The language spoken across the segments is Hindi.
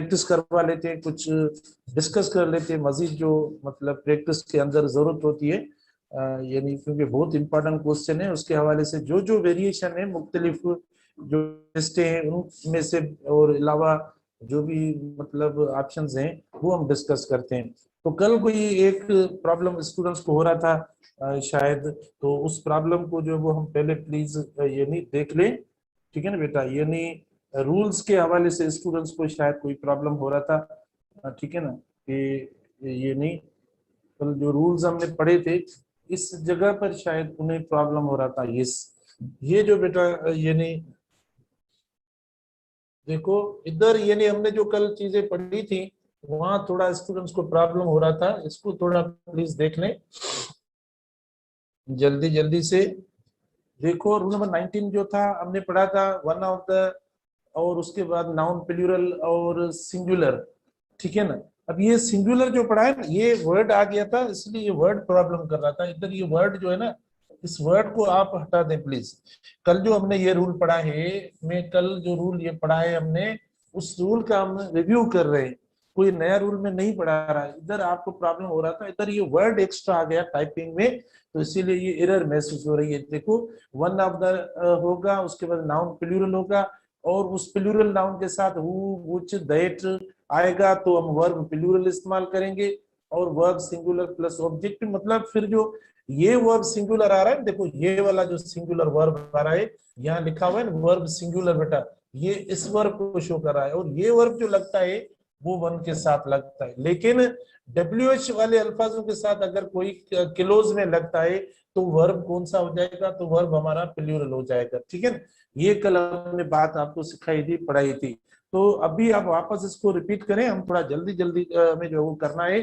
प्रैक्टिस करवा लेते हैं, कुछ डिस्कस कर लेते हैं मजीद, जो मतलब प्रैक्टिस के अंदर जरूरत होती है, यानी क्योंकि बहुत इंपॉर्टेंट क्वेश्चन है, उसके हवाले से जो जो वेरिएशन है मुख्तलिफ जो टेस्ट हैं उनमें से और अलावा जो भी मतलब ऑप्शंस हैं वो हम डिस्कस करते हैं। तो कल कोई एक प्रॉब्लम स्टूडेंट्स को हो रहा था शायद, तो उस प्रॉब्लम को जो वो हम पहले प्लीज यानी देख लें, ठीक है ना बेटा। यानी रूल्स के हवाले से स्टूडेंट्स को शायद कोई प्रॉब्लम हो रहा था, ठीक है ना, कि ये नहीं कल जो रूल्स हमने पढ़े थे इस जगह पर शायद उन्हें प्रॉब्लम हो रहा था। ये जो बेटा ये नहीं देखो इधर, यानी हमने जो कल चीजें पढ़ी थी वहां थोड़ा स्टूडेंट्स को प्रॉब्लम हो रहा था, इसको थोड़ा प्लीज देख लें जल्दी जल्दी से। देखो रूल नंबर 19 जो था हमने पढ़ा था, वन ऑफ द, और उसके बाद नाउन प्लूरल और सिंगुलर, ठीक है ना। अब ये सिंगुलर जो पढ़ा है ना, ये वर्ड आ गया था इसलिए ये वर्ड प्रॉब्लम कर रहा था इधर। ये वर्ड जो है ना, इस वर्ड को आप हटा दें प्लीज। कल जो हमने ये रूल पढ़ा है, मैं कल जो रूल ये पढ़ा है हमने, उस रूल का हम रिव्यू कर रहे हैं, कोई नया रूल में नहीं पढ़ा रहा है। इधर आपको प्रॉब्लम हो रहा था, इधर ये वर्ड एक्स्ट्रा आ गया टाइपिंग में, तो इसीलिए ये एरर महसूस हो रही है। देखो वन ऑफ द होगा, उसके बाद नाउन प्लूरल होगा, और उस प्लूरल नाउन के साथ हु व्हिच दैट आएगा तो हम वर्ब प्लूरल इस्तेमाल करेंगे, और वर्ब सिंगुलर प्लस ऑब्जेक्ट, मतलब फिर जो ये वर्ब सिंगुलर आ रहा है, देखो ये वाला जो सिंगुलर वर्ब आ रहा है यहाँ लिखा हुआ है वर्ब सिंगुलर बेटा, ये इस वर्ब को शो कर रहा है, और ये वर्ब जो लगता है वो वन के साथ लगता है। लेकिन WH वाले अल्फाजों के साथ अगर कोई क्लोज में लगता है तो वर्ब कौन सा हो जाएगा, तो वर्ब हमारा प्लूरल हो जाएगा, ठीक है ना। ये कल हमने बात आपको सिखाई थी, पढ़ाई थी। तो अभी आप वापस इसको रिपीट करें, हम थोड़ा जल्दी जल्दी हमें जो वो करना है,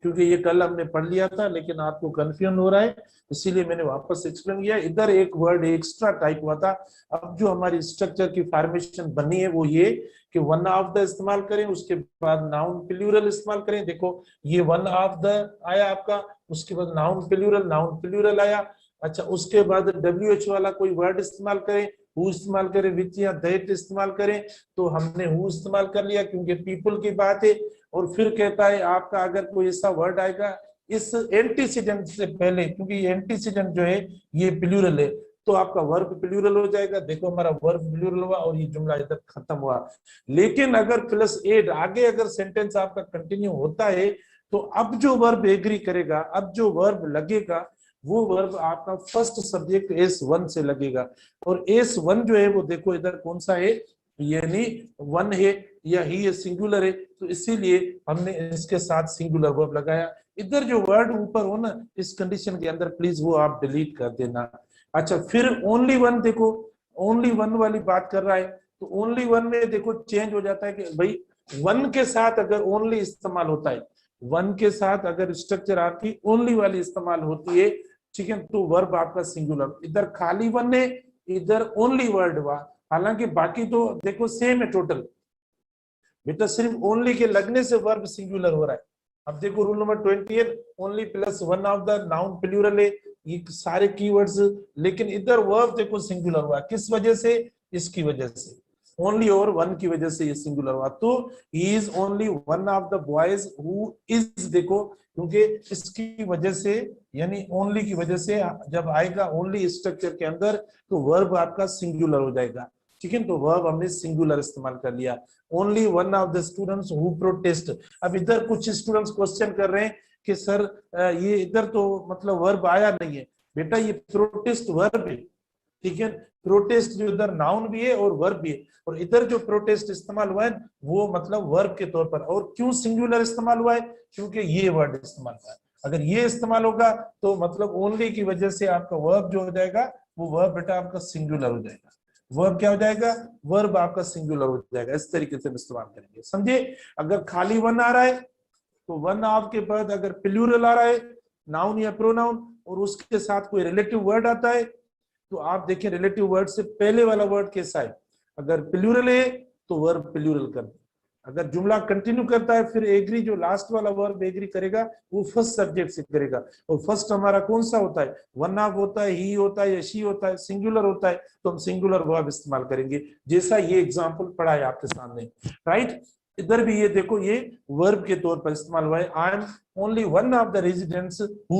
क्योंकि ये कल हमने पढ़ लिया था लेकिन आपको कंफ्यूजन हो रहा है, इसीलिए मैंने वापस एक्सप्लेन किया। इधर एक वर्ड एक्स्ट्रा टाइप हुआ था। अब जो हमारी स्ट्रक्चर की फॉर्मेशन बनी है वो ये कि वन ऑफ द इस्तेमाल करें, उसके बाद नाउन प्लूरल इस्तेमाल करें। देखो ये वन ऑफ द आया आपका, उसके बाद नाउन प्लूरल आया। अच्छा उसके बाद WH वाला कोई वर्ड इस्तेमाल करें, हु इस्तेमाल करें, विच या दैट इस्तेमाल करें, तो हमने हु इस्तेमाल कर लिया क्योंकि पीपल की बात है। और फिर कहता है आपका अगर कोई ऐसा वर्ड आएगा इस एंटीसीडेंट से पहले, क्योंकि ये एंटीसीडेंट जो है ये प्लूरल है, तो आपका वर्ब प्लूरल हो जाएगा। देखो हमारा वर्ब प्लूरल हुआ और ये जुमला इधर खत्म हुआ। लेकिन अगर प्लस एड आगे अगर सेंटेंस आपका कंटिन्यू होता है, तो अब जो वर्ब एग्री करेगा, अब जो वर्ब लगेगा, वो वर्ब आपका फर्स्ट सब्जेक्ट S1 से लगेगा। और S1 जो है वो देखो इधर कौन सा है, यानी वन है या ही सिंगुलर है, तो इसीलिए हमने इसके साथ सिंगुलर वर्ब लगाया। इधर जो वर्ड ऊपर हो ना इस कंडीशन के अंदर, प्लीज वो आप डिलीट कर देना। अच्छा फिर ओनली वन, देखो ओनली वन वाली बात कर रहा है, तो ओनली वन में देखो चेंज हो जाता है कि भाई वन के साथ अगर ओनली इस्तेमाल होता है, वन के साथ अगर स्ट्रक्चर आपकी ओनली वाली इस्तेमाल होती है, ठीक है, तो वर्ब आपका सिंगुलर। इधर खाली वन है, इधर ओनली वर्ड हुआ, हालांकि बाकी तो देखो सेम है टोटल बेटा, सिर्फ ओनली के लगने से वर्ब सिंगुलर हो रहा है। अब देखो rule number 28, only plus one of the noun plural है, ये सारे कीवर्ड्स, लेकिन इधर वर्ब देखो सिंगुलर हुआ, किस वजह से, इसकी वजह से, ओनली और वन की वजह से ये सिंगुलर हुआ। तो he is only one of the boys who is, देखो क्योंकि इसकी वजह से यानी ओनली की वजह से जब आएगा ओनली स्ट्रक्चर के अंदर तो वर्ब आपका सिंगुलर हो जाएगा, ठीक है। तो वर्ब हमने सिंगुलर इस्तेमाल कर लिया। Only one of the students who protest. अब इधर कुछ स्टूडेंट्स क्वेश्चन कर रहे हैं कि सर ये इधर तो मतलब वर्ब आया नहीं है। बेटा ये प्रोटेस्ट वर्ब है, ठीक है। प्रोटेस्ट जो इधर नाउन भी है और वर्ब भी है, और इधर जो प्रोटेस्ट इस्तेमाल हुआ है वो मतलब वर्ब के तौर पर। और क्यों सिंगुलर इस्तेमाल हुआ है, क्योंकि ये वर्ड इस्तेमाल हुआ है। अगर ये इस्तेमाल होगा तो मतलब ओनली की वजह से आपका वर्ब जो हो जाएगा वो वर्ब बेटा आपका सिंगुलर हो जाएगा। वर्ब क्या हो जाएगा, वर्ब आपका सिंगुलर हो जाएगा। इस तरीके से हम इस्तेमाल करेंगे, समझे। अगर खाली वन आ रहा है तो वन ऑफ के बाद अगर प्लूरल आ रहा है, नाउन या प्रोनाउन, और उसके साथ कोई रिलेटिव वर्ड आता है, तो आप देखें रिलेटिव वर्ड से पहले वाला वर्ड कैसा है। अगर प्लूरल है तो वर्ब प्लूरल कर दे। अगर जुमला कंटिन्यू करता है फिर एग्री, जो लास्ट वाला वर्ब एग्री करेगा वो फर्स्ट सब्जेक्ट से करेगा। और फर्स्ट हमारा कौन सा होता है, वन ऑफ होता है, ही होता है या शी होता है, सिंगुलर होता है, तो हम सिंगुलर वर्ब इस्तेमाल करेंगे, जैसा ये एग्जांपल पढ़ा है आपके सामने, राइट। इधर भी ये देखो ये वर्ब के तौर पर इस्तेमाल हुआ है, I am only one of the residents who,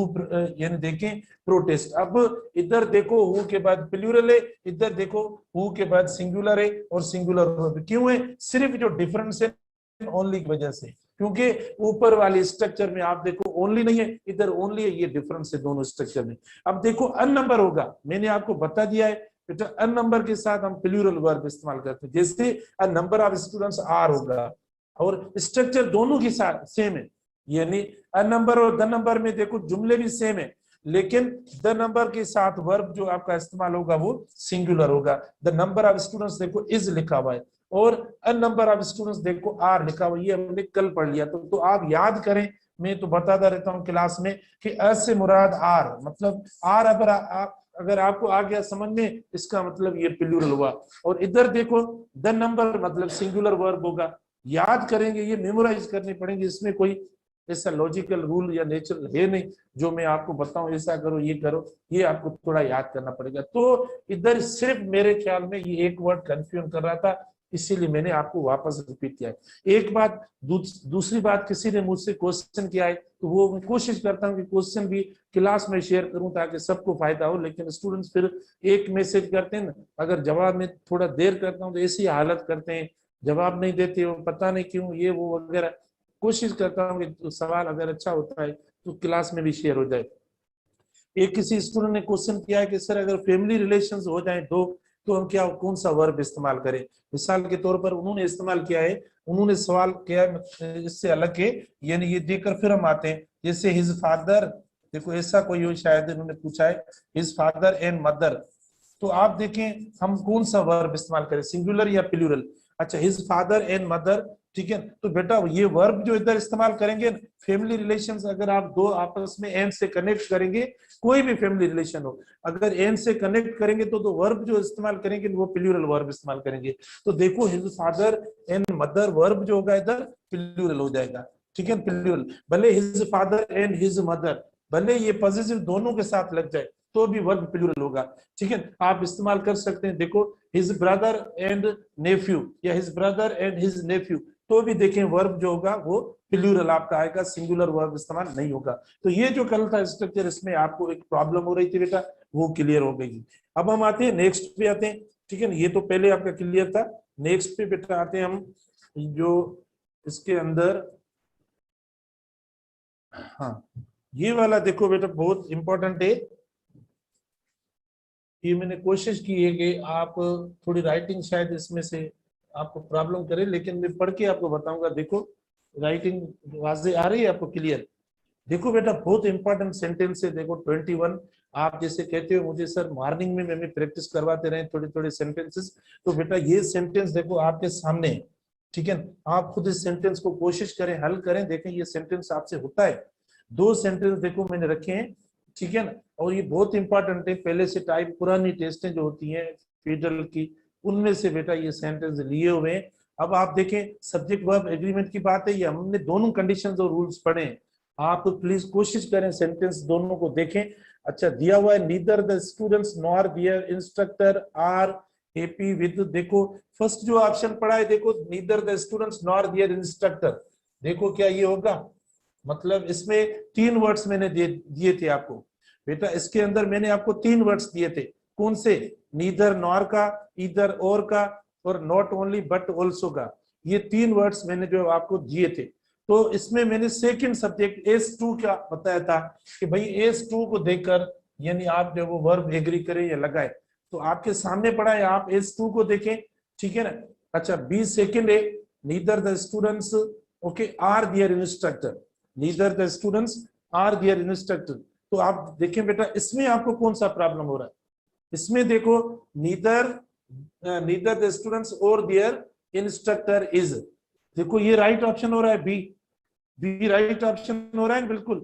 यानी देखें प्रोटेस्ट। अब इधर देखो हु के बाद प्लूरल है, इधर देखो हु के बाद सिंगुलर है और सिंगुलर वर्ब क्यों है, सिर्फ जो डिफरेंस है ओनली की वजह से, क्योंकि ऊपर वाले स्ट्रक्चर में आप देखो ओनली नहीं है, इधर ओनली है, ये डिफरेंस है दोनों स्ट्रक्चर में। अब देखो अन नंबर होगा, मैंने आपको बता दिया है बेटा, अन नंबर के साथ हम प्लूरल वर्ब इस्तेमाल करते हैं, जैसे a number of students are होगा, और स्ट्रक्चर दोनों के साथ सेम है, यानी अ नंबर और द नंबर में देखो जुमले भी सेम है, लेकिन द नंबर के साथ वर्ब जो आपका इस्तेमाल होगा वो सिंगुलर होगा। द नंबर ऑफ स्टूडेंट्स देखो इज लिखा हुआ है, और अ नंबर ऑफ स्टूडेंट्स देखो आर लिखा हुआ है, ये हमने कल पढ़ लिया। तो आप याद करें, मैं तो बताता रहता हूँ क्लास में कि अ से मुराद आर, मतलब आर अगर आपको आ गया समझ में, इसका मतलब ये प्लूरल हुआ। और इधर देखो द नंबर मतलब सिंगुलर वर्ब होगा, याद करेंगे, ये मेमोराइज करनी पड़ेंगे, इसमें कोई ऐसा लॉजिकल रूल या नेचर है नहीं जो मैं आपको बताऊं ऐसा करो ये करो, ये आपको थोड़ा याद करना पड़ेगा। तो इधर सिर्फ मेरे ख्याल में ये एक वर्ड कंफ्यूजन कर रहा था, इसीलिए मैंने आपको वापस रिपीट किया है। एक बात, दूसरी बात, किसी ने मुझसे क्वेश्चन किया है, तो वो मैं कोशिश करता हूँ कि क्वेश्चन भी क्लास में शेयर करूं ताकि सबको फायदा हो, लेकिन स्टूडेंट्स फिर एक मैसेज करते हैं ना, अगर जवाब में थोड़ा देर करता हूँ तो ऐसी हालत करते हैं, जवाब नहीं देते हो, पता नहीं क्यों, ये वो वगैरह। कोशिश करता हूँ कि सवाल अगर अच्छा होता है तो क्लास में भी शेयर हो जाए। एक किसी स्टूडेंट ने क्वेश्चन किया है कि सर अगर फैमिली रिलेशंस हो जाए दो, तो हम क्या कौन सा वर्ब इस्तेमाल करें। मिसाल के तौर पर उन्होंने इस्तेमाल किया है, उन्होंने सवाल किया है इससे अलग है, यानी ये देखकर फिर हम आते हैं, जैसे हिज फादर, देखो ऐसा कोई हो शायद उन्होंने पूछा है, हिज फादर एंड मदर, तो आप देखें हम कौन सा वर्ब इस्तेमाल करें, सिंगुलर या प्लूरल। अच्छा हिज फादर एंड मदर, ठीक है, तो बेटा ये वर्ब जो इधर इस्तेमाल करेंगे, फैमिली रिलेशंस अगर आप दो आपस में एंड से कनेक्ट करेंगे, कोई भी फैमिली रिलेशन हो, अगर एंड से कनेक्ट करेंगे तो वर्ब जो इस्तेमाल करेंगे वो प्लूरल वर्ब इस्तेमाल करेंगे। तो देखो his father and mother verb जो होगा इधर प्लूरल हो जाएगा, ठीक है, प्लूरल। भले his father and his mother, भले ये पॉजिटिव दोनों के साथ लग जाए तो भी वर्ब प्लूरल होगा, ठीक है, आप इस्तेमाल कर सकते हैं। देखो हिज ब्रदर एंड नेफ्यू या his brother and his Neiphiu, तो भी देखें वर्ब जो होगा वो प्लूरल आपका आएगा, सिंगुलर वर्ब इस्तेमाल नहीं होगा। तो ये जो कल था स्ट्रक्चर, इसमें आपको एक प्रॉब्लम हो रही थी बेटा, वो क्लियर हो गई। अब हम आते हैं नेक्स्ट पे आते हैं, ठीक है ना, ये तो पहले आपका क्लियर था। नेक्स्ट पे बेटा आते हैं हम, जो इसके अंदर, हाँ ये वाला देखो बेटा बहुत इंपॉर्टेंट है, ये मैंने कोशिश की है कि आप थोड़ी राइटिंग शायद इसमें से आपको प्रॉब्लम करे, लेकिन मैं पढ़ के आपको बताऊंगा। देखो राइटिंग वाजे आ रही है आपको क्लियर। देखो बेटा बहुत इंपॉर्टेंट सेंटेंस है, देखो 21। आप जैसे कहते हो मुझे सर मॉर्निंग में हमें प्रैक्टिस करवाते रहे थोड़े थोड़े सेंटेंसेस, तो बेटा ये सेंटेंस देखो आपके सामने है, ठीक है, आप खुद इस सेंटेंस को कोशिश करें, हल करें, देखें ये सेंटेंस आपसे होता है। दो सेंटेंस देखो मैंने रखे हैं, ठीक है ना, और ये बहुत इंपॉर्टेंट है, पहले से टाइप पुरानी टेस्टें जो होती हैं फेडरल की, उनमें से बेटा ये सेंटेंस लिए हुए हैं। अब आप देखें सब्जेक्ट वर्ब एग्रीमेंट की बात है, ये हमने दोनों कंडीशंस और रूल्स पढ़े हैं, आप प्लीज कोशिश करें सेंटेंस दोनों को देखें। अच्छा दिया हुआ है, neither the students nor their instructor are happy with, देखो फर्स्ट जो ऑप्शन पढ़ा है, देखो neither the students nor their instructor, देखो क्या ये होगा, मतलब इसमें तीन वर्ड्स मैंने दिए थे आपको बेटा, इसके अंदर मैंने आपको तीन वर्ड्स दिए थे, कौन से, नीदर नॉर का, इधर और का, और नॉट ओनली बट ऑल्सो का, ये तीन वर्ड्स मैंने जो आपको दिए थे। तो इसमें मैंने सेकंड सब्जेक्ट S2 का बताया था कि भाई S2 को देखकर यानी आप जो वो वर्ब एग्री करें या लगाए, तो आपके सामने पड़ा है, आप S2 को देखें, ठीक है ना। अच्छा बी सेकंड है, neither the students okay are their instructor, neither the students are their instructor, तो आप देखें बेटा इसमें आपको कौन सा प्रॉब्लम हो रहा है, इसमें देखो नीदर द स्टूडेंट्स और देयर इंस्ट्रक्टर इज, देखो ये राइट ऑप्शन हो रहा है, बी राइट ऑप्शन हो रहा है बिल्कुल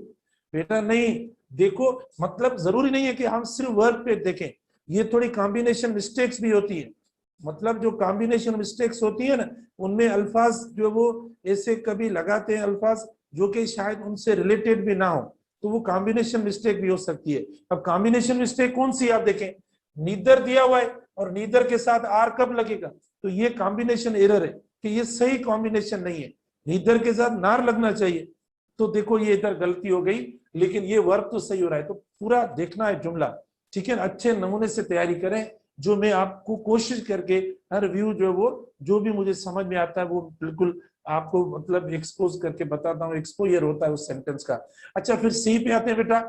बेटा, नहीं देखो मतलब जरूरी नहीं है कि हम सिर्फ वर्ब पे देखें, ये थोड़ी कॉम्बिनेशन मिस्टेक्स भी होती है, मतलब जो कॉम्बिनेशन मिस्टेक्स होती है ना, उनमें अल्फाज जो वो ऐसे कभी लगाते हैं अल्फाज जो कि शायद उनसे रिलेटेड भी ना हो, तो वो कॉम्बिनेशन मिस्टेक भी हो सकती है। अब कॉम्बिनेशन मिस्टेक कौन सी आप देखें, नीदर दिया हुआ है और नीदर के साथ आर कब लगेगा, तो ये कॉम्बिनेशन एरर है, कि ये सही कॉम्बिनेशन नहीं है, नीदर के साथ नार लगना चाहिए। तो देखो ये इधर गलती हो गई, लेकिन ये वर्ब तो सही हो रहा है। तो पूरा देखना है जुमला, ठीक है, अच्छे नमूने से तैयारी करें, जो मैं आपको कोशिश करके हर व्यू जो है वो जो भी मुझे समझ में आता है वो बिल्कुल आपको मतलब एक्सपोज करके बताता हूँ, एक्सपोजर होता है उस सेंटेंस का। अच्छा फिर सी पे आते हैं बेटा,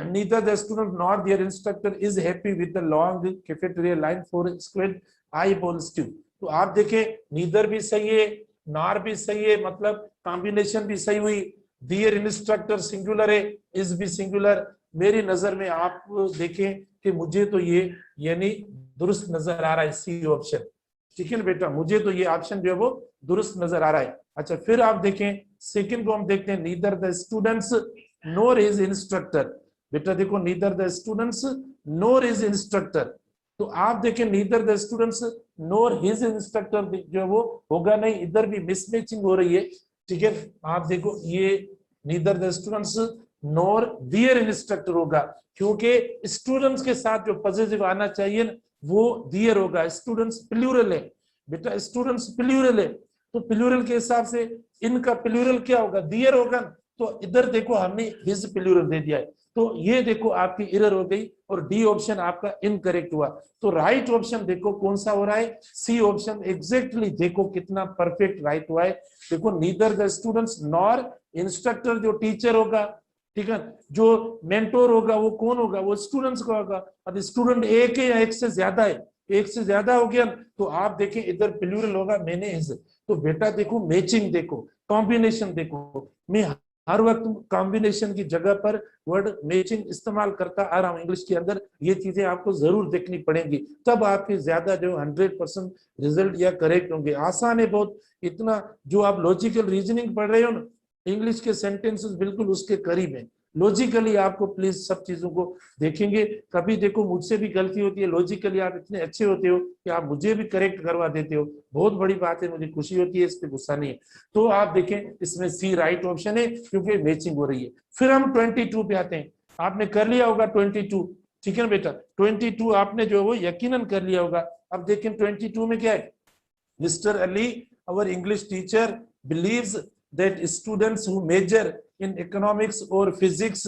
neither the student not their instructor is happy with the long cafeteria line for squid eyeball stew. तो आप देखें नीदर भी सही है, नॉर भी सही है, मतलब कॉम्बिनेशन भी सही हुई, दियर इंस्ट्रक्टर सिंगुलर है, इज भी सिंगुलर। मेरी नजर में आप देखें कि मुझे तो ये यानी दुरुस्त नजर आ रहा है सी ऑप्शन, ठीक है ना बेटा, मुझे तो ये ऑप्शन जो है वो दुरुस्त नजर आ रहा है। अच्छा फिर आप देखें सेकंड को हम देखते हैं, neither the students NOR his instructor. बेटा देखो neither the students NOR his instructor, तो आप देखें neither the students NOR his instructor जो है वो होगा नहीं, इधर भी मिसमैचिंग हो रही है, ठीक है। आप देखो ये neither the students nor their instructor होगा, क्योंकि स्टूडेंट्स के साथ जो पॉजिटिव आना चाहिए वो दियर होगा। स्टूडेंट्स प्लूरल है बेटा, स्टूडेंट्स प्लूरल है, तो प्लूरल के हिसाब से इनका प्लूरल क्या होगा, दियर होगा। तो इधर देखो हमने हिज प्लूरल दे दिया है, तो ये देखो आपकी एरर हो गई और डी ऑप्शन आपका इनकरेक्ट हुआ। तो राइट ऑप्शन देखो कौन सा हो रहा है, सी ऑप्शन एग्जैक्टली देखो कितना परफेक्ट राइट हुआ है। देखो neither the students nor instructor जो टीचर होगा, ठीक है, जो मेंटोर होगा वो कौन होगा, वो स्टूडेंट्स का होगा। अब स्टूडेंट एक है या एक से ज्यादा है, एक से ज्यादा हो गया तो आप देखें इधर प्लूरल होगा मैंने हिज। तो बेटा देखो मैचिंग देखो, कॉम्बिनेशन देखो, मैं हर वक्त कॉम्बिनेशन की जगह पर वर्ड मैचिंग इस्तेमाल करता आ रहा हूं इंग्लिश के अंदर, ये चीजें आपको जरूर देखनी पड़ेंगी, तब आपके ज्यादा जो 100% रिजल्ट या करेक्ट होंगे। आसान है बहुत, इतना जो आप लॉजिकल रीजनिंग पढ़ रहे हो ना, इंग्लिश के सेंटेंसेस बिल्कुल उसके करीब है। लॉजिकली आपको प्लीज सब चीजों को देखेंगे, कभी देखो मुझसे भी गलती होती है, लॉजिकली आप इतने अच्छे होते हो कि आप मुझे भी करेक्ट करवा देते हो, बहुत बड़ी बात है, मुझे खुशी होती है, इस पे गुस्सा नहीं है। तो आप देखें इसमें सी राइट ऑप्शन है क्योंकि मैचिंग हो रही है। फिर हम 22 पे आते हैं, आपने कर लिया होगा 22, ठीक है ना बेटा, 22 आपने जो है वो यकीनन कर लिया होगा। अब देखें 22 में क्या है, mister Ali our English teacher believes that students who major in economics or physics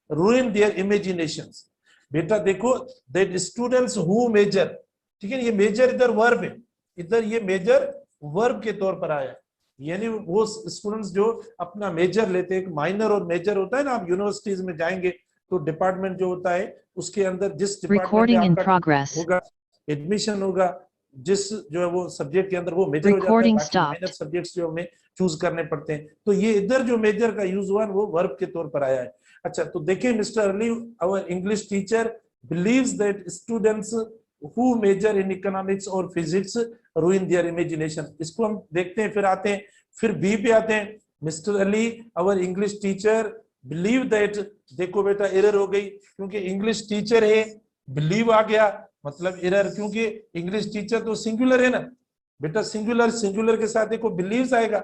ruin their imaginations। बेटा देखो that students who major, ठीक है, ये मेजर इधर वर्ब है, इधर ये मेजर वर्ब के तौर पर आया, यानी वो स्टूडेंट्स जो अपना मेजर लेते हैं, माइनर और मेजर होता है ना, आप यूनिवर्सिटीज में जाएंगे तो डिपार्टमेंट जो होता है उसके अंदर जिस डिपार्टमेंट में आपका होगा एडमिशन होगा, जिस जो है वो सब्जेक्ट के अंदर वो मेजर हो जाता है, बाकी माइनर सब्जेक्ट्स जो हमें चूज करने पड़ते हैं। तो ये इधर जो मेजर का यूज हुआ वो वर्ब के तौर पर आया है। अच्छा तो देखिए mister Ali our English teacher believes that students who major in economics और फिजिक्स रूइन देयर इमेजिनेशन। इसको हम देखते हैं, फिर आते हैं, फिर बी पे आते हैं, mister Ali our English teacher believe that. देखो बेटा एरर हो गई क्योंकि इंग्लिश टीचर है, बिलीव आ गया मतलब एरर, क्योंकि इंग्लिश टीचर तो सिंगुलर है ना बेटा, सिंगुलर सिंगुलर के साथ देखो बिलीव्स आएगा।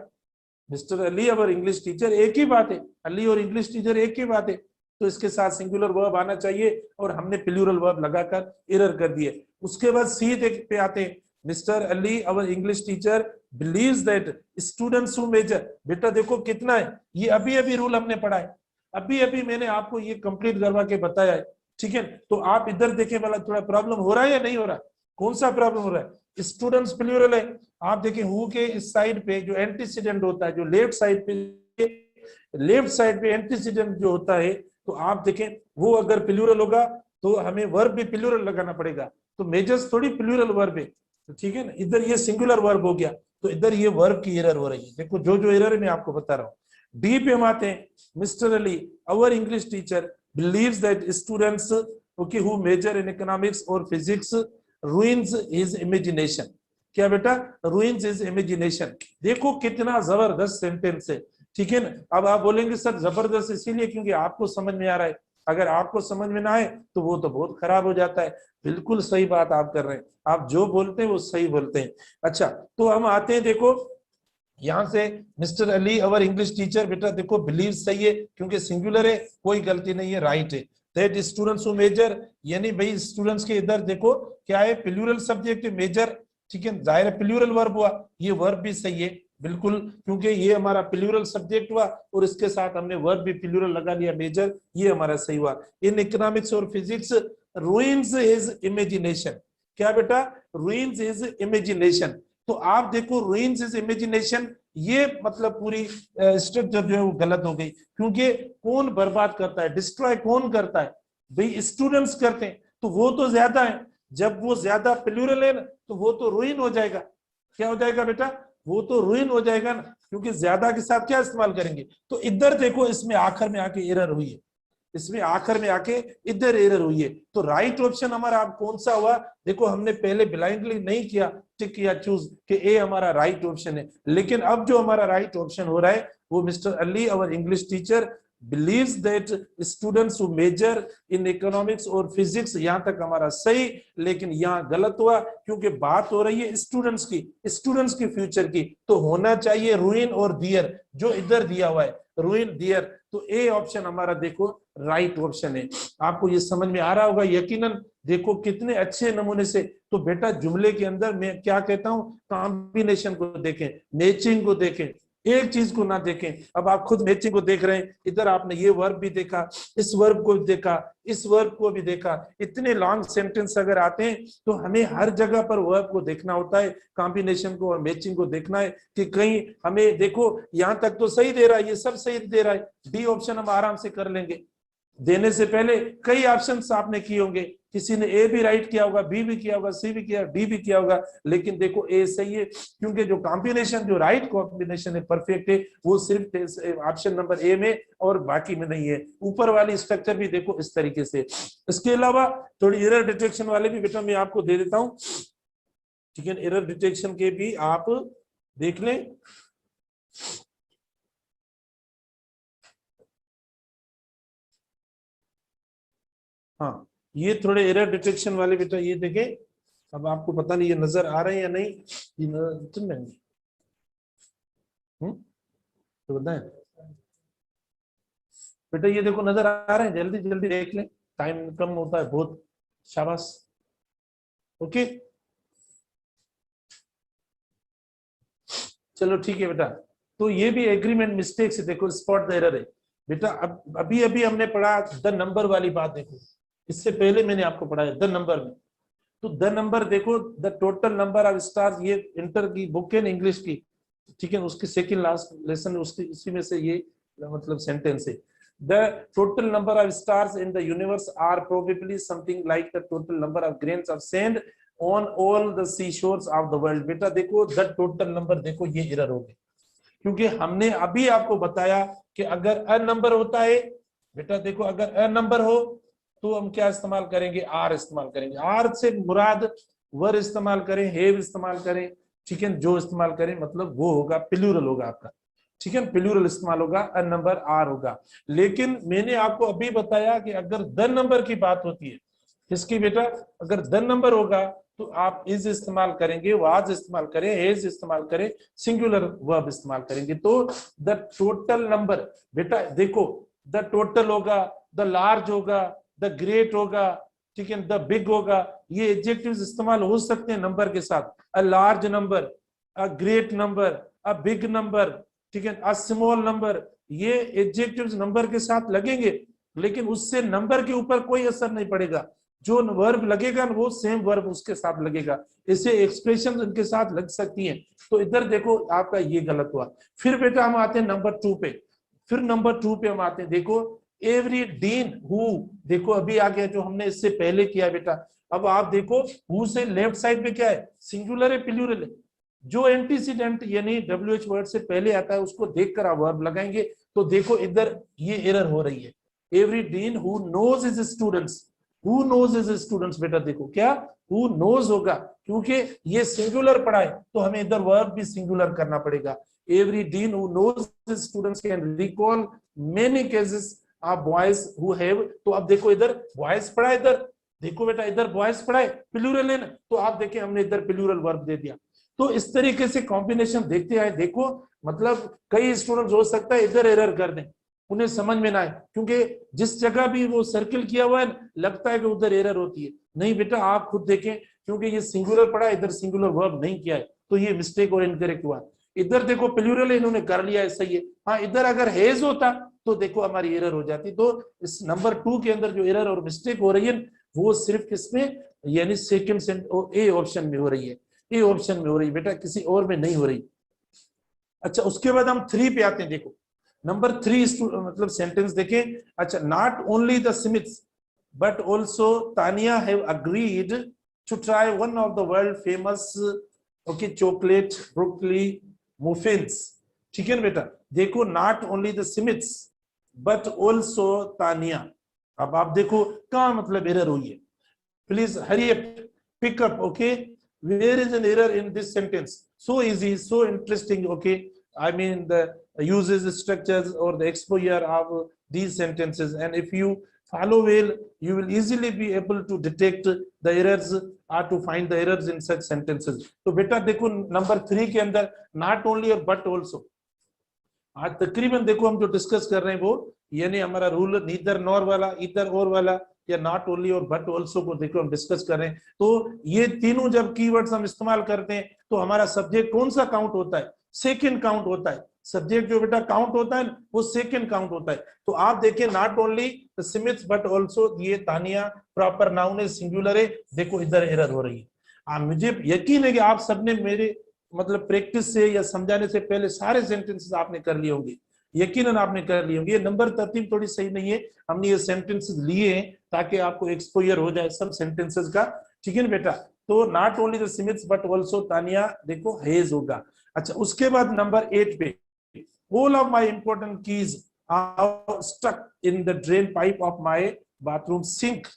मिस्टर अली और इंग्लिश टीचर एक ही बात है, अली और इंग्लिश टीचर एक ही बात है, तो इसके साथ सिंगुलर वर्ब आना चाहिए और हमने प्लूरल वर्ब लगाकर एरर कर दिए। उसके बाद सी पे आते हैं, मिस्टर अली और English teacher believes that students who major. बेटा देखो कितना है, ये अभी अभी रूल हमने पढ़ा है, अभी अभी मैंने आपको ये कंप्लीट करवा के बताया है, ठीक है। तो आप इधर देखें वाला थोड़ा प्रॉब्लम हो रहा है या नहीं हो रहा, कौन सा प्रॉब्लम हो रहा है, स्टूडेंट्स प्लूरल है। आप देखें हु के इस साइड पे जो एंटीसीडेंट होता है, जो लेफ्ट साइड पे एंटीसीडेंट जो होता है, तो आप देखें वो अगर प्लूरल होगा तो हमें वर्ब भी प्लूरल लगाना पड़ेगा, तो मेजर्स थोड़ी प्लूरल वर्ब है, तो ठीक है ना, इधर ये सिंगुलर वर्ब हो गया, तो इधर ये वर्ब की एरर हो रही है। देखो जो जो एरर है मैं आपको बता रहा हूँ। डी पे हम आते हैं, mister Ali our English teacher believes that students okay who major in economics or physics ruins his imagination। क्या बेटा, ruins his imagination। देखो कितना जबरदस्त सेंटेंस है, ठीक है ना। अब आप बोलेंगे सर जबरदस्त इसीलिए क्योंकि आपको समझ में आ रहा है, अगर आपको समझ में ना आए तो वो तो बहुत खराब हो जाता है। बिल्कुल सही बात आप कर रहे हैं, आप जो बोलते हैं वो सही बोलते हैं। अच्छा तो हम आते हैं, देखो यहां से मिस्टर अली अवर इंग्लिश टीचर, बेटा देखो बिलीव सही है क्योंकि सिंगुलर है, कोई गलती नहीं है, राइट है। दैट स्टूडेंट्स हु मेजर, यानी भाई स्टूडेंट्स के इधर देखो क्या है, प्लूरल सब्जेक्ट मेजर, ठीक है, जाहिर है प्लूरल वर्ब हुआ, ये वर्ब भी सही है बिल्कुल, क्योंकि ये हमारा प्लूरल सब्जेक्ट हुआ और इसके साथ हमने वर्ब भी प्लूरल लगा लिया मेजर, ये हमारा सही हुआ। इन इकोनॉमिक्स और फिजिक्स ruins his imagination, क्या बेटा, ruins his imagination। तो आप देखो ruins his imagination, ये मतलब पूरी स्ट्रक्चर जो है वो गलत हो गई, क्योंकि कौन बर्बाद करता है, डिस्ट्रॉय कौन करता है, भाई स्टूडेंट्स करते हैं, तो वो तो ज्यादा है, जब वो ज्यादा प्लूरल है ना तो वो तो रुइन हो जाएगा, क्या हो जाएगा बेटा, वो तो रुइन हो जाएगा ना, क्योंकि ज्यादा के साथ क्या इस्तेमाल करेंगे। तो इधर देखो इसमें आखिर में आके एरर हुई है, इसमें आखिर में आके इधर एरर हुई है। तो राइट ऑप्शन हमारा अब कौन सा हुआ, देखो हमने पहले ब्लाइंडली नहीं किया टिक किया चूज कि ए हमारा राइट ऑप्शन है, लेकिन अब जो हमारा राइट ऑप्शन हो रहा है वो mister Ali our English teacher believes that students who major in economics और physics, यहाँ तक हमारा सही, लेकिन यहाँ गलत हुआ क्योंकि बात हो रही है स्टूडेंट्स की फ्यूचर की, तो होना चाहिए रुइन और दियर, जो इधर दिया हुआ है रुइन दियर। तो ए ऑप्शन हमारा देखो राइट ऑप्शन है। आपको ये समझ में आ रहा होगा यकीनन, देखो कितने अच्छे नमूने से। तो बेटा जुमले के अंदर मैं क्या कहता हूँ, कॉम्बिनेशन को देखें, मैचिंग को देखें, एक चीज को ना देखें। अब आप खुद मैचिंग को देख रहे हैं, इधर आपने ये वर्ब भी देखा, इस वर्ब को भी देखा, इस वर्ब को भी देखा, इतने लॉन्ग सेंटेंस अगर आते हैं तो हमें हर जगह पर वर्ब को देखना होता है, कॉम्बिनेशन को और मैचिंग को देखना है कि कहीं हमें देखो यहाँ तक तो सही दे रहा है, ये सब सही दे रहा है, डी ऑप्शन हम आराम से कर लेंगे। देने से पहले कई ऑप्शंस आपने किए होंगे, किसी ने ए भी राइट किया होगा, बी भी किया होगा, सी भी किया, डी भी किया होगा, लेकिन देखो ए सही है, क्योंकि जो कॉम्बिनेशन, जो राइट कॉम्बिनेशन है, परफेक्ट है, वो सिर्फ ऑप्शन नंबर ए में और बाकी में नहीं है। ऊपर वाली स्ट्रक्चर भी देखो इस तरीके से। इसके अलावा थोड़ी एरर डिटेक्शन वाले भी बेटा मैं आपको दे देता हूं, ठीक है, एरर डिटेक्शन के भी आप देख लें। हाँ, ये थोड़े एरर डिटेक्शन वाले बेटा ये देखें, अब आपको पता नहीं ये नजर आ रहे हैं या नहीं, ये नजर तो बताएं बेटा, ये देखो नजर आ रहे हैं, जल्दी जल्दी देख लें, टाइम कम होता है बहुत, शाबाश, ओके चलो ठीक है बेटा। तो ये भी एग्रीमेंट मिस्टेक से देखो स्पॉट द एरर है बेटा। अब अभी अभी हमने पढ़ा द नंबर वाली बात, देखो इससे पहले मैंने आपको पढ़ाया द नंबर में, तो द नंबर देखो, the total number of stars, ये इंटर की बुक है ना इंग्लिश की, ठीक है, उसकी सेकंड लास्ट लेसन उसकी उसी में से ये मतलब सेंटेंस है, the total number of stars in the universe are probably something like the total number of grains of sand on all the sea shores of the world. बेटा देखो द टोटल नंबर, देखो ये एरर हो गई, क्योंकि हमने अभी आपको बताया कि अगर अ नंबर होता है बेटा, देखो अगर अ नंबर हो तो हम क्या इस्तेमाल करेंगे, आर इस्तेमाल करेंगे, आर से मुराद वर इस्तेमाल करें, हेव इस्तेमाल करें, ठीक है, जो इस्तेमाल करें मतलब वो होगा प्लूरल होगा आपका, ठीक है, प्लूरल इस्तेमाल होगा, अ नंबर आर होगा। लेकिन मैंने आपको अभी बताया कि अगर द नंबर की बात होती है, इसकी बेटा अगर द नंबर होगा तो आप इज इस्तेमाल करेंगे, वाज इस्तेमाल करें, हेज इस्तेमाल करें, सिंगुलर वर्ब इस्तेमाल करेंगे। तो द टोटल नंबर बेटा देखो, द टोटल होगा, द लार्ज होगा, द ग्रेट होगा, ठीक है, द बिग होगा, ये एडजेक्टिव्स इस्तेमाल हो सकते हैं नंबर के साथ, a large number, a great number, a big number, ठीक है, अ स्मॉल नंबर, ये एडजेक्टिव्स नंबर के साथ लगेंगे, लेकिन उससे नंबर के ऊपर कोई असर नहीं पड़ेगा, जो वर्ब लगेगा वो सेम वर्ब उसके साथ लगेगा, इसे एक्सप्रेशन उनके साथ लग सकती हैं। तो इधर देखो आपका ये गलत हुआ। फिर बेटा हम आते हैं नंबर 2 पे, फिर नंबर 2 पे हम आते हैं, देखो एवरी डीन हु, देखो अभी आ गया जो हमने इससे पहले किया बेटा। अब आप देखो हु से लेफ्ट साइड पे क्या है, सिंगुलर है प्लूरल है, जो एंटीसीडेंट यानी WH वर्ड से पहले आता है उसको देखकर आप वर्ब लगाएंगे। तो देखो इधर ये एरर हो रही है, every dean who knows his students, who knows his students, बेटा देखो क्या हु नोज होगा, क्योंकि ये सिंगुलर पढ़ा है तो हमें इधर वर्ब भी सिंगुलर करना पड़ेगा। Every dean who knows his students can recall many cases of boys who have, तो अब देखो इधर बॉयज पढ़ा, इधर देखो बेटा इधर बॉयज पढ़ा है, प्लूरल है ना, तो आप देखें हमने इधर प्लूरल वर्ब दे दिया। तो इस तरीके से कॉम्बिनेशन देखते आए, देखो मतलब कई स्टूडेंट्स हो सकता है इधर एरर कर दें, उन्हें समझ में ना आए, क्योंकि जिस जगह भी वो सर्किल किया हुआ है लगता है कि उधर एरर होती है, नहीं बेटा आप खुद देखें, क्योंकि ये सिंगुलर पड़ा, इधर सिंगुलर वर्ब नहीं किया है, तो ये मिस्टेक और इनकरेक्ट हुआ। इधर देखो प्लूरल इन्होंने कर लिया है, सही है। हाँ, इधर अगर हेज होता तो देखो हमारी एरर हो जाती। तो इस नंबर 2 के अंदर जो एरर और मिस्टेक हो रही है वो सिर्फ किसमें, यानी सेकंड ए ऑप्शन में हो रही है, ए ऑप्शन में हो रही है बेटा, किसी और में नहीं हो रही। अच्छा, उसके बाद हम 3 पे आते हैं। देखो नंबर 3 मतलब सेंटेंस देखें। अच्छा, not only the Smiths but also Tania have agreed to try one of the world famous okay chocolate broccoli muffins. ठीक है ना बेटा, देखो not only the Smiths but also Tania. अब आप देखो कहां मतलब एरर हुई है, please hurry up, pick up, okay? Where is an error in this sentence? So easy, so interesting, okay? I mean the uses, structures or the exposure of these sentences, and if you follow well, you will easily be able to detect the errors or to find the errors in such sentences. तो बेटा देखो नंबर 3 के अंदर not only और but also, आज तकरीबन देखो हम जो डिस्कस कर रहे हैं वो यानी हमारा रूल नीदर नॉर वाला, इधर और वाला, या नॉट ओनली और बट ऑल्सो को देखो हम डिस्कस कर रहे हैं। तो ये तीनों जब कीवर्ड्स हम इस्तेमाल करते हैं तो हमारा सब्जेक्ट कौन सा काउंट होता है, सेकंड काउंट होता है। सब्जेक्ट जो बेटा काउंट होता है वो सेकंड काउंट होता है। तो आप देखिए not only Smith but also, ये तानिया प्रॉपर नाउन है, सिंगुलर है। देखो इधर एरर हो रही है। मुझे यकीन है कि आप सबने मेरे मतलब प्रैक्टिस से या समझाने से पहले सारे सेंटेंसेस आपने कर लिए होंगे, यकीनन आपने कर लिए होंगे। ये नंबर तरतीब थोड़ी सही नहीं है, हमने ये सेंटेंसेस लिए हैं ताकि आपको एक्सपोजर हो जाए सब सेंटेंसेस का। ठीक है ना बेटा, तो not only the Smiths but also Tania देखो हेज होगा। अच्छा, उसके बाद नंबर 8 पे, all of my important keys are stuck in the drain pipe of my bathroom sink,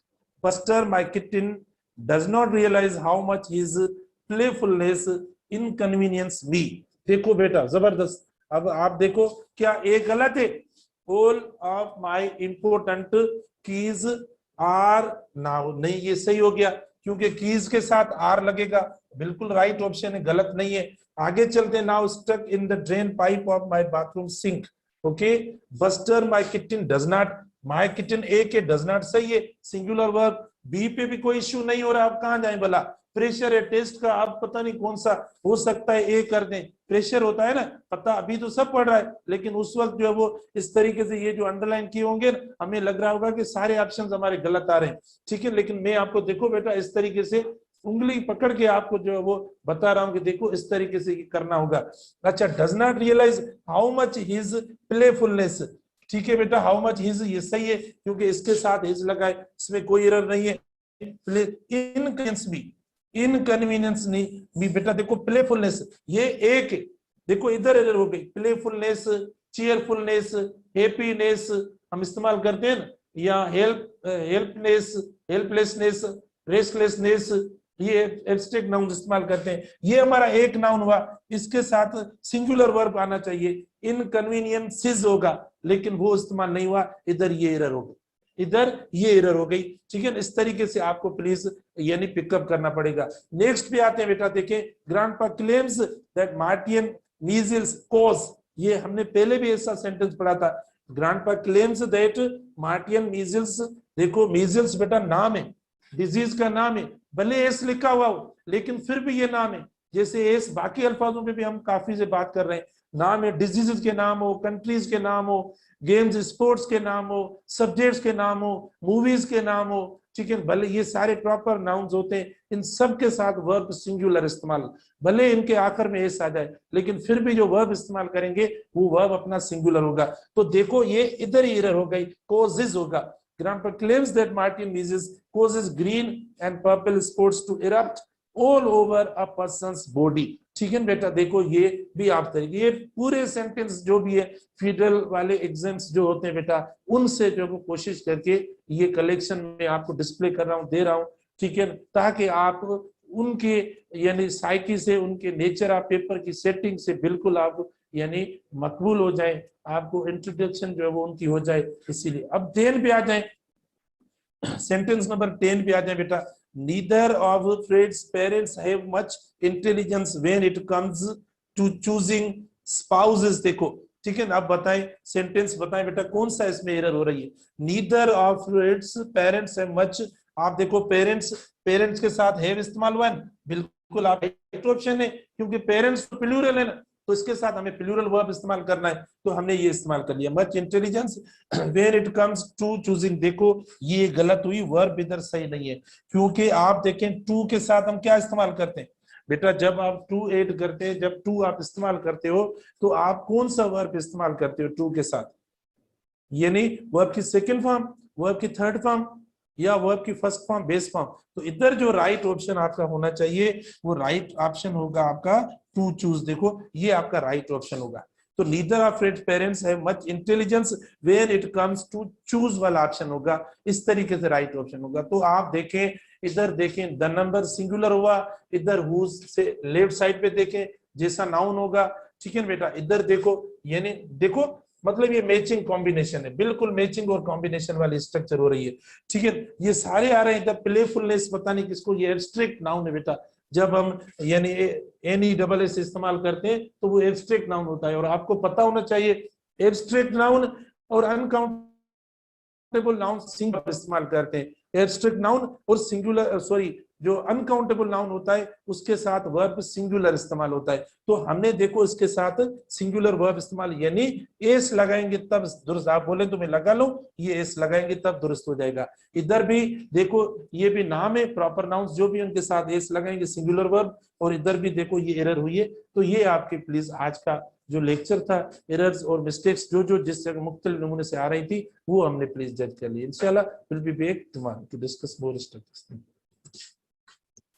Buster my kitten does not realise how much his playfulness inconvenience me. देखो बेटा जबरदस्त। अब आप देखो क्या ए गलत है, all of my important keys are now, नहीं ये सही हो गया क्योंकि कीज के साथ आर लगेगा, बिल्कुल राइट ऑप्शन है, गलत नहीं है। आगे चलते, now stuck in the drain pipe of my bathroom sink, okay. Buster my kitten does not, my kitten A K does not सही है, सिंगुलर वर्ब। बी पे भी कोई इश्यू नहीं हो रहा, आप कहां जाए भला, प्रेशर है टेस्ट का, आप पता नहीं कौन सा हो सकता है, ए कर दें, प्रेशर होता है ना पता, अभी तो सब पढ़ रहा है लेकिन उस वक्त जो है वो इस तरीके से ये जो अंडरलाइन किए होंगे हमें लग रहा होगा कि सारे ऑप्शंस हमारे गलत आ रहे हैं। ठीक है, लेकिन मैं आपको देखो बेटा इस तरीके से उंगली पकड़ के आपको जो है वो बता रहा हूं कि देखो इस तरीके से करना होगा। अच्छा, does not realise how much his playfulness, ठीक है बेटा, हाउ मच हिज ये सही है क्योंकि इसके साथ हिज लगा है, इसमें कोई एरर नहीं है। इनकन्वीनियंस नहीं भी बेटा, देखो प्लेफुलनेस ये एक, देखो इधर एरर हो गई, प्लेफुलनेस, चीयरफुलनेस, हैप्पीनेस हम इस्तेमाल करते हैं ना, या हेल्पनेस, हेल्पलेसनेस, रेस्टलेसनेस, ये एब्स्ट्रैक्ट नाउन इस्तेमाल करते हैं। ये हमारा एक नाउन हुआ, इसके साथ सिंगुलर वर्ब आना चाहिए, इनकन्वीनियंसेस होगा, लेकिन वो इस्तेमाल नहीं हुआ, इधर ये एरर हो गई, इधर ये एरर हो गई। ठीक है, इस तरीके से आपको प्लीज यानी पिकअप करना पड़ेगा। नेक्स्ट पे आते हैं बेटा, देखें grandpa claims that Martian measles cause, ये हमने पहले भी ऐसा सेंटेंस पढ़ा था, grandpa claims that Martian measles. देखो मीजल्स बेटा नाम है, डिजीज का नाम है, भले एस लिखा हुआ हो लेकिन फिर भी ये नाम है, जैसे एस बाकी अल्फाजों पे भी हम काफी से बात कर रहे हैं, नाम है, डिजीजेस के नाम हो, कंट्रीज के नाम हो, गेम्स स्पोर्ट्स के नाम हो, सब्जेक्ट्स के नाम हो, मूवीज के नाम हो। ठीक है, भले ये सारे प्रॉपर नाउन्स होते हैं, इन सब के साथ वर्ब सिंगुलर इस्तेमाल, भले इनके आखिर में एस आ जाए लेकिन फिर भी जो वर्ब इस्तेमाल करेंगे वो वर्ब अपना सिंगुलर होगा। तो देखो ये इधर ही एरर हो गई, कॉजेज होगा। Grandpa claims that Martin Mises causes green and purple spots to erupt all over a person's body। ठीक है बेटा, देखो ये भी आप तरीके, ये पूरे सेंटेंस जो भी है फेडरल वाले एग्जाम्स जो होते हैं बेटा उनसे जो वो कोशिश करके ये कलेक्शन में आपको डिस्प्ले कर रहा हूँ, दे रहा हूँ। ठीक है, ताकि आप उनके यानी साइकी से, उनके नेचर ऑफ पेपर की सेटिंग से बिल्कुल आप यानी मकबूल हो जाए, आपको इंट्रोडक्शन जो है वो उनकी हो जाए। इसीलिए अब 10 पे आ जाए, सेंटेंस नंबर 10 पे आ जाए बेटा, neither of Fred's parents have much intelligence when it comes to choosing spouses. देखो ठीक है ना, अब बताएं सेंटेंस बताएं बेटा कौन सा इसमें एरर हो रही है। Neither of Fred's parents have much आप देखो पेरेंट्स, पेरेंट्स के साथ हैव इस्तेमाल हुआ है, बिल्कुल आप राइट ऑप्शन है, क्योंकि पेरेंट्स प्लूरल है ना, तो इसके साथ हमें प्लूरल वर्ब इस्तेमाल करना है, तो हमने ये इस्तेमाल कर लिया। Much intelligence where it comes to choosing, देखो ये गलत हुई, वर्ब इधर सही नहीं है, क्योंकि आप देखें टू के साथ हम क्या इस्तेमाल करते हैं बेटा, जब आप टू ऐड करते हैं, जब टू आप इस्तेमाल करते हो, तो आप कौन सा वर्ब इस्तेमाल करते हो टू के साथ, यानी वर्ब की सेकंड फॉर्म, वर्ब की थर्ड फॉर्म, या वर्ब की फर्स्ट फॉर्म, बेस फॉर्म। तो इधर जो राइट ऑप्शन आपका होना चाहिए वो राइट ऑप्शन होगा आपका टू चूज, देखो ये आपका राइट ऑप्शन होगा। तो neither of parents have much intelligence where it comes to choose वाला ऑप्शन होगा, इस तरीके से राइट ऑप्शन होगा। तो आप देखें, इधर देखें द नंबर सिंगुलर हुआ, इधर हुज से लेफ्ट साइड पे देखें जैसा नाउन होगा, ठीक है बेटा। इधर देखो, यानी देखो मतलब ये मैचिंग कॉम्बिनेशन है, बिल्कुल मैचिंग और कॉम्बिनेशन वाली स्ट्रक्चर हो रही है, ठीक है। ये सारे आ रहे हैं, इधर प्लेफुलनेस पता नहीं किसको, ये एब्स्ट्रैक्ट नाउन है बेटा, जब हम यानी NESS इस्तेमाल करते हैं तो वो एब्स्ट्रैक्ट नाउन होता है। और आपको पता होना चाहिए एब्स्ट्रैक्ट नाउन और अनकाउंटेबल नाउन सिंगुलर इस्तेमाल करते हैं, एब्स्ट्रैक्ट नाउन और सिंगुलर सॉरी जो अनकाउंटेबल नाउन होता है उसके साथ वर्ब सिंगुलर इस्तेमाल होता है। तो हमने देखो इसके साथ सिंगुलर वर्ब इस्तेमाल, यानी एस लगाएंगे तब दुरुस्त, आप बोले तो मैं लगा लूं, ये एस लगाएंगे तब दुरुस्त हो जाएगा। इधर भी देखो ये भी नाम है, प्रॉपर नाउन्स जो भी उनके साथ एस लगाएंगे सिंगुलर वर्ब, और इधर भी देखो ये एरर हुई है। तो ये आपके प्लीज आज का जो लेक्चर था, एरर्स और मिस्टेक्स जो जो जिस जगह मुख्तलिफ नमूने से आ रही थी वो हमने प्लीज जज कर लिया। इंशाल्लाह will be back tomorrow to discuss more structures.